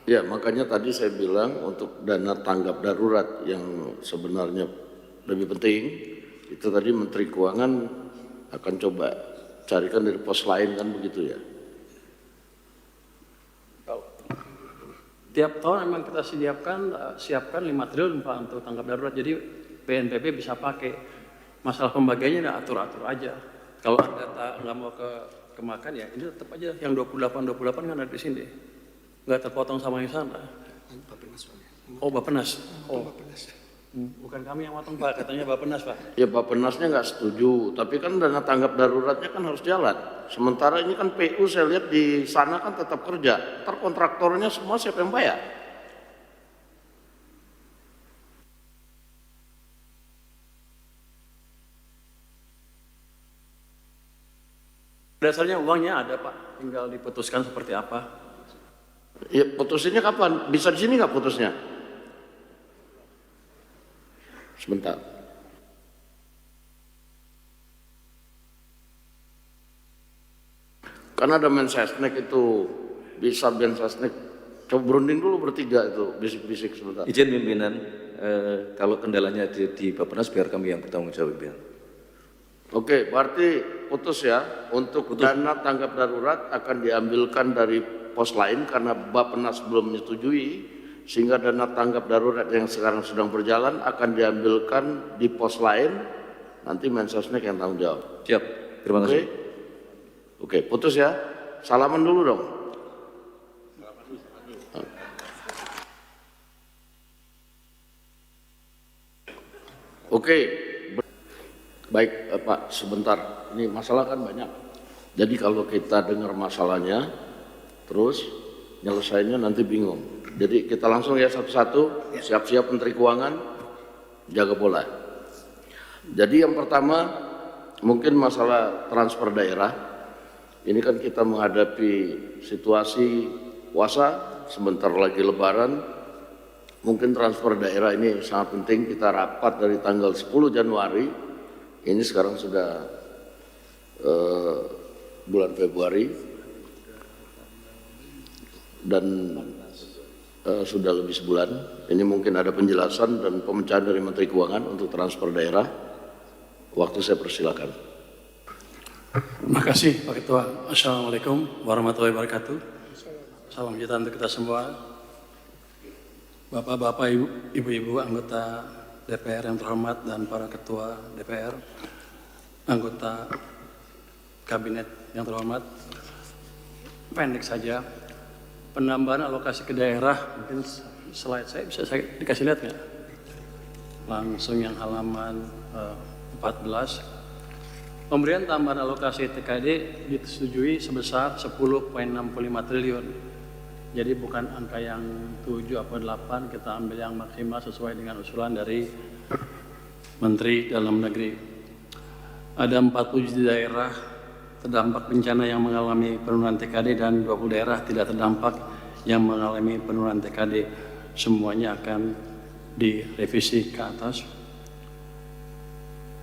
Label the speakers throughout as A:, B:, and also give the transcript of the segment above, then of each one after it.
A: Ya, makanya tadi saya bilang untuk dana tanggap darurat yang sebenarnya lebih penting, itu tadi Menteri Keuangan akan coba carikan dari pos lain kan begitu ya.
B: Tiap tahun memang kita siapkan 5 triliun Pak untuk tanggap darurat. Jadi BNPB bisa pakai. Masalah pembagiannya atur-atur aja. Kalau Anda nggak mau kemakan ya ini tetap aja yang 28 kan ada di sini. Nggak terpotong sama yang sana. Oh Bappenas. Oh Bappenas. Bukan kami yang potong Pak, katanya Bappenas Pak.
A: Ya Bappenasnya nggak setuju, tapi kan dana tanggap daruratnya kan harus jalan. Sementara ini kan PU saya lihat di sana kan tetap kerja. Ntar kontraktornya semua siapa yang bayar?
B: Dasarnya uangnya ada Pak, tinggal diputuskan seperti apa.
A: Ya putusinnya kapan? Bisa di sini nggak putusnya? Sebentar. Karena ada Mensesnek itu, bisa Mensesnek. Coba berunding dulu bertiga itu, bisik-bisik sebentar.
C: Izin pimpinan, kalau kendalanya di Bappenas biar kami yang bertanggung jawab pimpinan.
A: Oke, berarti putus ya. Untuk dana tanggap darurat akan diambilkan dari pos lain karena Bappenas belum menyetujui, sehingga dana tanggap darurat yang sekarang sedang berjalan akan diambilkan di pos lain. Nanti Mensesnek yang tanggung jawab.
C: Siap, terima kasih.
A: Oke, putus ya. Salaman dulu dong. Oke, baik Pak, sebentar. Ini masalah kan banyak. Jadi kalau kita dengar masalahnya, terus nyelesainnya nanti bingung. Jadi kita langsung ya satu-satu, siap-siap Menteri Keuangan, jaga bola. Jadi yang pertama, mungkin masalah transfer daerah. Ini kan kita menghadapi situasi puasa, sebentar lagi Lebaran. Mungkin transfer daerah ini sangat penting. Kita rapat dari tanggal 10 Januari, ini sekarang sudah bulan Februari, dan sudah lebih sebulan. Ini mungkin ada penjelasan dan pemecahan dari Menteri Keuangan untuk transfer daerah. Waktu saya persilakan.
B: Terima kasih Pak Ketua. Assalamualaikum warahmatullahi wabarakatuh. Salam sejahtera untuk kita semua. Bapak-bapak, ibu-ibu anggota DPR yang terhormat dan para ketua DPR, anggota kabinet yang terhormat. Pendek saja, penambahan alokasi ke daerah, mungkin slide saya bisa saya dikasih lihat nggak? Langsung yang halaman 14. Pemberian tambahan alokasi TKD disetujui sebesar 10,65 triliun. Jadi bukan angka yang 7 atau 8, kita ambil yang maksimal sesuai dengan usulan dari Menteri Dalam Negeri. Ada 47 daerah terdampak bencana yang mengalami penurunan TKD dan 20 daerah tidak terdampak yang mengalami penurunan TKD. Semuanya akan direvisi ke atas.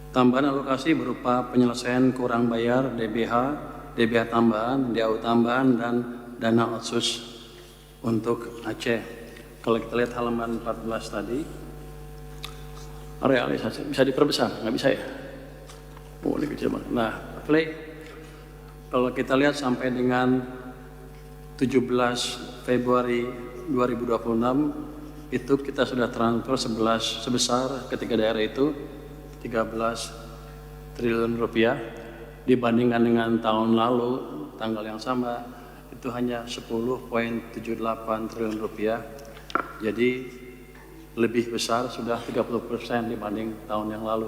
B: Tambahan alokasi berupa penyelesaian kurang bayar DBH tambahan, DAU tambahan, dan dana otsus untuk Aceh. Kalau kita lihat halaman 14 tadi, realisasi bisa diperbesar, nggak bisa ya? Oh, ini kecil banget. Nah, play. Kalau kita lihat sampai dengan 17 Februari 2026, itu kita sudah transfer sebesar ketiga daerah itu 13 triliun rupiah, dibandingkan dengan tahun lalu tanggal yang sama itu hanya 10,78 triliun rupiah. Jadi lebih besar, sudah 30% dibanding tahun yang lalu.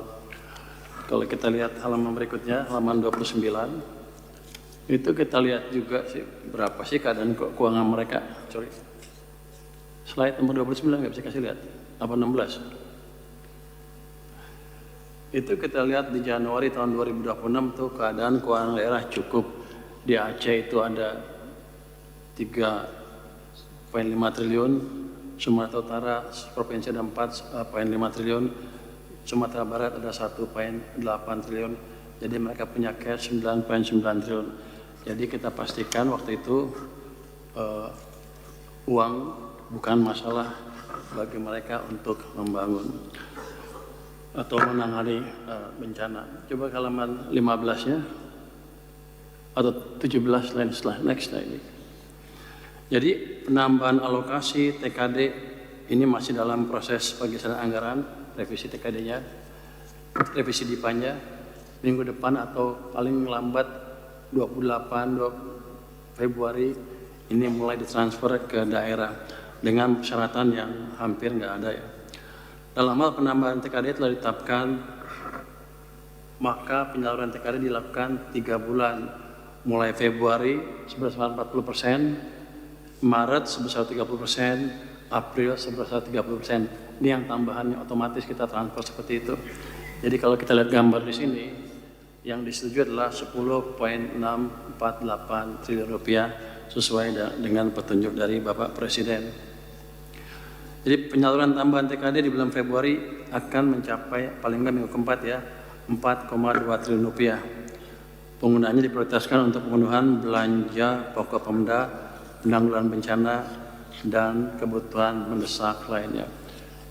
B: Kalau kita lihat halaman berikutnya, halaman 29, itu kita lihat juga sih berapa sih keadaan keuangan mereka. Sorry, slide nomor 29 nggak bisa kasih lihat, apa 16? Itu kita lihat di Januari tahun 2026 tuh keadaan keuangan daerah cukup. Di Aceh itu ada 3,5 triliun, Sumatera Utara provinsi ada 4,5 triliun, Sumatera Barat ada 1,8 triliun. Jadi mereka punya cash 9,9 triliun. Jadi kita pastikan waktu itu uang bukan masalah bagi mereka untuk membangun atau menangani bencana. Coba ke halaman 15-nya atau 17 next ini. Jadi penambahan alokasi TKD ini masih dalam proses penggeseran anggaran, revisi TKD-nya, revisi DIPA-nya minggu depan atau paling lambat 28 Februari ini mulai ditransfer ke daerah dengan persyaratan yang hampir nggak ada ya. Dalam hal penambahan TKD telah ditetapkan, maka penyaluran TKD dilakukan 3 bulan, mulai Februari sebesar 40%, Maret sebesar 30%, April sebesar 30%. Ini yang tambahannya otomatis kita transfer seperti itu. Jadi kalau kita lihat gambar di sini, yang disetujui adalah 10,648 triliun rupiah sesuai dengan petunjuk dari Bapak Presiden. Jadi penyaluran tambahan TKD di bulan Februari akan mencapai paling nggak minggu keempat ya 4,2 triliun rupiah. Penggunaannya diprioritaskan untuk pemenuhan belanja pokok Pemda, penanggulangan bencana, dan kebutuhan mendesak lainnya.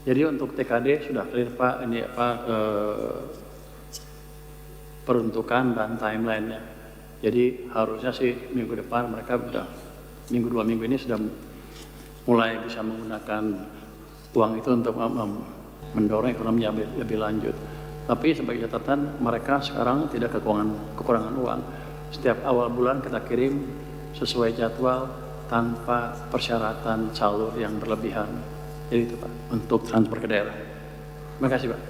B: Jadi untuk TKD sudah clear Pak, ini peruntukan dan timeline-nya. Jadi harusnya sih minggu depan mereka sudah minggu 2 minggu ini sudah mulai bisa menggunakan uang itu untuk mendorong ekonomi lebih lanjut. Tapi sebagai catatan mereka sekarang tidak kekurangan uang. Setiap awal bulan kita kirim sesuai jadwal tanpa persyaratan saldo yang berlebihan. Jadi itu Pak untuk transfer ke daerah. Terima kasih Pak.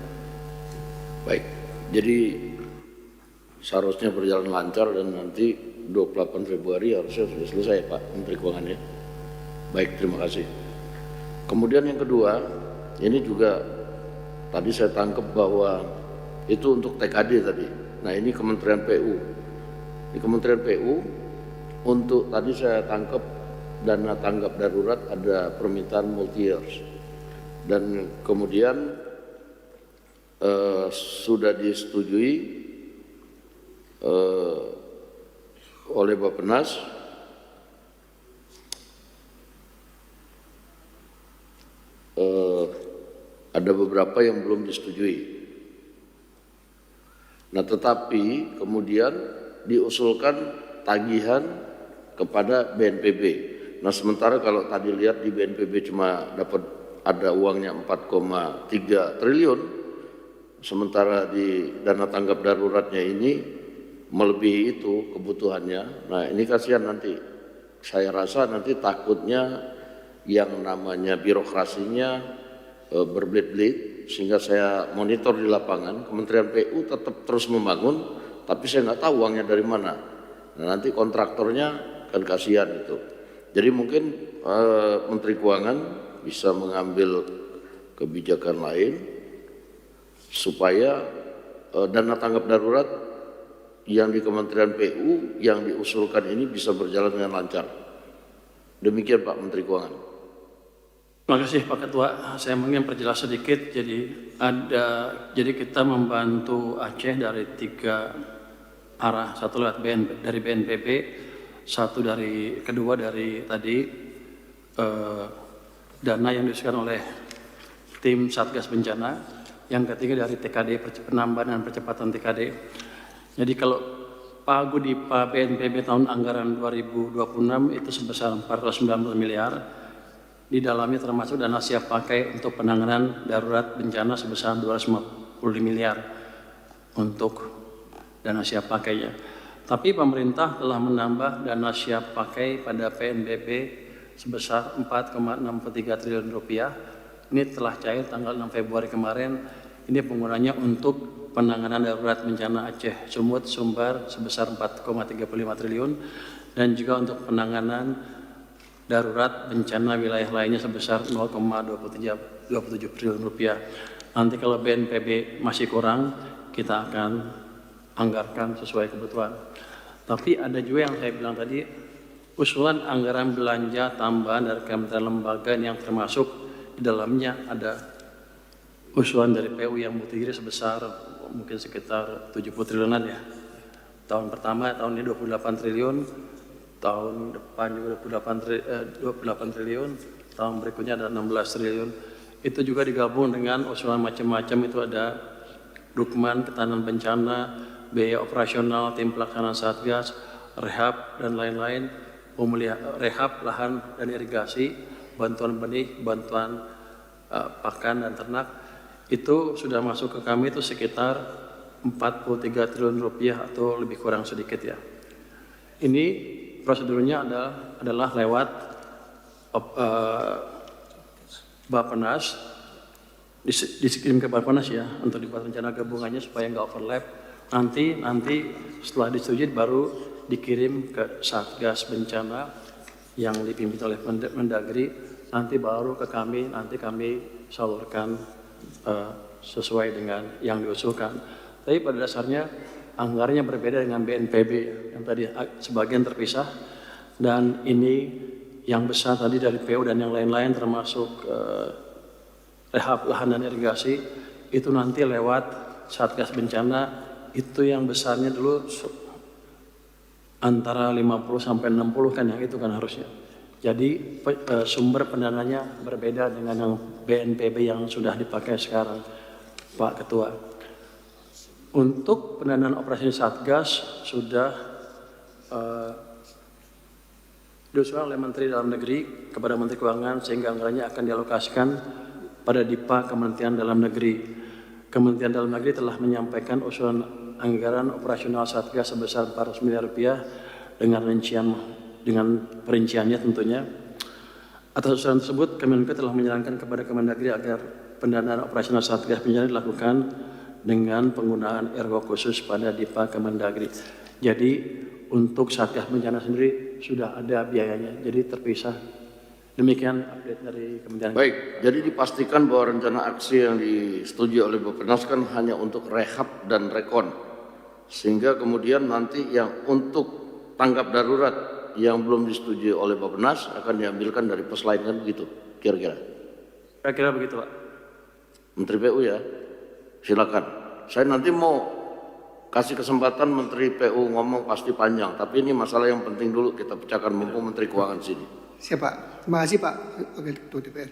A: Baik, jadi seharusnya berjalan lancar dan nanti 28 Februari harusnya sudah selesai Pak Menteri Keuangan ya. Baik, terima kasih. Kemudian yang kedua, ini juga tadi saya tangkap bahwa itu untuk TKD tadi. Nah ini Kementerian PU. Di Kementerian PU untuk tadi saya tangkap dana tanggap darurat ada permintaan multi years. Dan kemudian sudah disetujui oleh Bappenas ada beberapa yang belum disetujui. Nah tetapi kemudian diusulkan tagihan kepada BNPB. Nah sementara kalau tadi lihat di BNPB cuma dapat ada uangnya 4,3 triliun, sementara di dana tanggap daruratnya ini melebihi itu kebutuhannya. Nah ini kasihan nanti, saya rasa nanti takutnya yang namanya birokrasinya berbelit-belit, sehingga saya monitor di lapangan, Kementerian PU tetap terus membangun, tapi saya nggak tahu uangnya dari mana. Nah, nanti kontraktornya kan kasihan itu. Jadi mungkin Menteri Keuangan bisa mengambil kebijakan lain supaya dana tanggap darurat yang di Kementerian PU yang diusulkan ini bisa berjalan dengan lancar. Demikian Pak Menteri Keuangan.
B: Terima kasih Pak Ketua. Saya mungkin perjelas sedikit. Jadi kita membantu Aceh dari 3 arah, satu lewat dari BNPB, kedua dari tadi dana yang diusulkan oleh tim Satgas Bencana, yang ketiga dari TKD, penambahan dan percepatan TKD. Jadi kalau pagu di BNPB tahun anggaran 2026 itu sebesar 490 miliar. Di dalamnya termasuk dana siap pakai untuk penanganan darurat bencana sebesar 250 miliar untuk dana siap pakainya. Tapi pemerintah telah menambah dana siap pakai pada PNBP sebesar 4,63 triliun rupiah. Ini telah cair tanggal 6 Februari kemarin. Ini penggunanya untuk penanganan darurat bencana Aceh Sumut Sumbar sebesar 4,35 triliun dan juga untuk penanganan darurat bencana wilayah lainnya sebesar 0,27 triliun rupiah. Nanti kalau BNPB masih kurang, kita akan anggarkan sesuai kebutuhan. Tapi ada juga yang saya bilang tadi, usulan anggaran belanja tambahan dari kementerian lembaga yang termasuk di dalamnya ada usulan dari PU yang multi-year sebesar mungkin sekitar 70 triliunan ya. Tahun pertama, tahun ini 28 triliun, tahun depan juga 28 triliun, tahun berikutnya ada 16 triliun. Itu juga digabung dengan usulan macam-macam, itu ada Dukman, ketahanan bencana, biaya operasional, tim pelaksana Satgas, rehab dan lain-lain, rehab lahan dan irigasi, bantuan benih, bantuan pakan dan ternak, itu sudah masuk ke kami itu sekitar 43 triliun rupiah atau lebih kurang sedikit ya. Ini prosedurnya adalah lewat Bappenas, dikirim ke Bappenas ya untuk dibuat rencana gabungannya supaya nggak overlap. Nanti setelah disetujui baru dikirim ke Satgas Bencana yang dipimpin oleh Mendagri, nanti baru ke kami, nanti kami salurkan sesuai dengan yang diusulkan. Tapi pada dasarnya anggarannya berbeda dengan BNPB yang tadi sebagian terpisah, dan ini yang besar tadi dari PU dan yang lain-lain termasuk rehab lahan dan irigasi itu nanti lewat Satgas Bencana, itu yang besarnya dulu antara 50 sampai 60 kan, yang itu kan harusnya. Jadi sumber pendananya berbeda dengan yang BNPB yang sudah dipakai sekarang, Pak Ketua. Untuk pendanaan operasi Satgas sudah diusulkan oleh Menteri Dalam Negeri kepada Menteri Keuangan sehingga anggarannya akan dialokasikan pada DIPA Kementerian Dalam Negeri. Kementerian Dalam Negeri telah menyampaikan usulan anggaran operasional Satgas sebesar 400 miliar rupiah dengan perinciannya tentunya. Atas usulan tersebut, Kemenko telah menyarankan kepada Kemendagri agar pendanaan operasional Satgas Bencana dilakukan dengan penggunaan ergo khusus pada DIPA Kemendagri. Jadi untuk Satgas Bencana sendiri sudah ada biayanya, jadi terpisah. Demikian update dari Kementerian.
A: Baik, jadi dipastikan bahwa rencana aksi yang disetujui oleh Bappenas kan hanya untuk rehab dan rekon. Sehingga kemudian nanti yang untuk tanggap darurat yang belum disetujui oleh Bappenas akan diambilkan dari pos lain, kan begitu kira-kira?
B: Kira-kira begitu, Pak.
A: Menteri PU ya, silakan. Saya nanti mau kasih kesempatan Menteri PU ngomong pasti panjang, tapi ini masalah yang penting dulu kita pecahkan mumpung Menteri Keuangan sini.
D: Siapa? Terima kasih Pak Wakil Ketua DPR.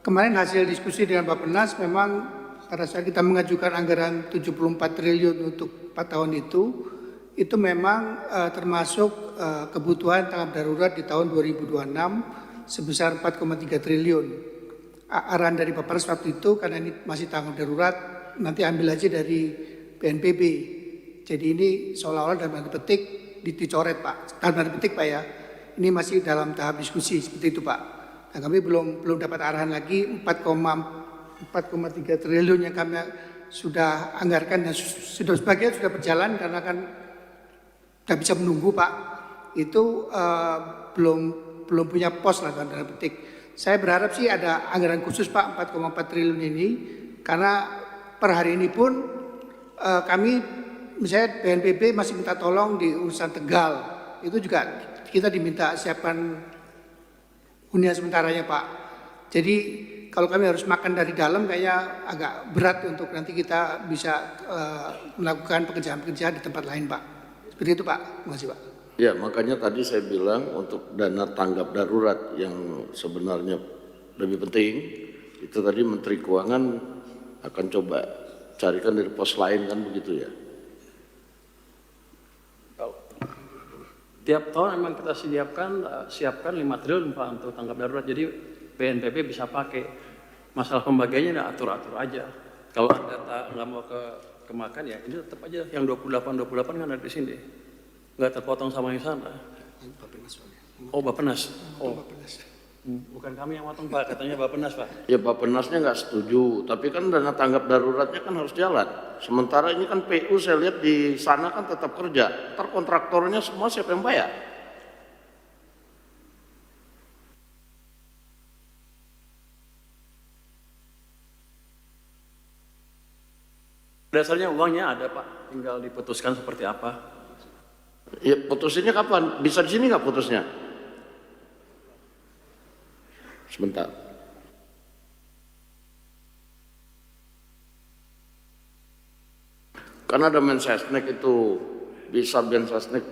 D: Kemarin hasil diskusi dengan Bappenas memang pada saat kita mengajukan anggaran 74 triliun untuk 4 tahun itu memang termasuk kebutuhan tanggap darurat di tahun 2026 sebesar 4,3 triliun. Arahan dari Bappenas waktu itu karena ini masih tanggap darurat, nanti ambil aja dari BNPB. Jadi ini seolah-olah dalam tanda petik dicoret Pak. Dalam tanda petik Pak ya. Ini masih dalam tahap diskusi seperti itu Pak. Nah, kami belum dapat arahan lagi 4,3 triliun yang kami sudah anggarkan dan sudah sebagian sudah berjalan karena kan tidak bisa menunggu Pak. Itu belum punya pos lah dalam tanda petik. Saya berharap sih ada anggaran khusus Pak 4,4 triliun ini, karena per hari ini pun kami misalnya BNPB masih minta tolong di urusan Tegal, itu juga kita diminta siapkan hunian sementaranya Pak. Jadi kalau kami harus makan dari dalam kayaknya agak berat untuk nanti kita bisa melakukan pekerjaan-pekerjaan di tempat lain Pak. Seperti itu Pak. Terima kasih Pak.
A: Ya, makanya tadi saya bilang untuk dana tanggap darurat yang sebenarnya lebih penting, itu tadi Menteri Keuangan akan coba carikan dari pos lain, kan begitu ya?
B: Tiap tahun memang kita siapkan 5 triliun Pak untuk tanggap darurat. Jadi BNPB bisa pakai. Masalah pembagiannya atur-atur aja. Kalau Anda nggak mau kemakan ya ini tetap aja yang 28 kan ada di sini. Nggak terpotong sama yang sana. Oh Bappenas. Oh bukan kami yang potong Pak, katanya Bappenas Pak.
A: Ya Bappenasnya nggak setuju, tapi kan dana tanggap daruratnya kan harus jalan. Sementara ini kan PU saya lihat di sana kan tetap kerja. Ntar kontraktornya semua siapa yang bayar?
B: Dasarnya uangnya ada Pak, tinggal diputuskan seperti apa.
A: Ya putusinnya kapan? Bisa di sini nggak putusnya? Sebentar. Karena ada Mensesnek itu, bisa Mensesnek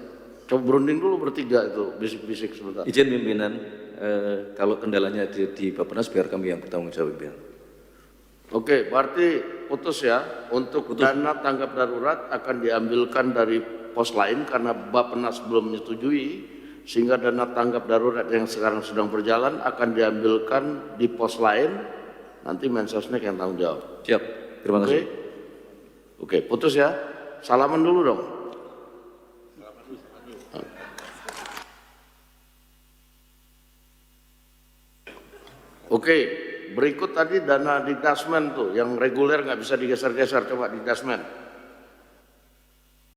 A: Coba berunding dulu bertiga itu, bisik-bisik sebentar.
C: Izin pimpinan, kalau kendalanya di Bappenas biar kami yang bertanggung jawab pimpinan.
A: Oke, berarti putus ya. Untuk dana tanggap darurat akan diambilkan dari pos lain karena Bappenas belum menyetujui, sehingga dana tanggap darurat yang sekarang sedang berjalan akan diambilkan di pos lain. Nanti Mensesnek yang tanggung jawab.
C: Siap, terima kasih.
A: Oke, putus ya. Salaman dulu dong. Oke, berikut tadi dana di dasmen tuh, yang reguler nggak bisa digeser-geser, coba di dasmen.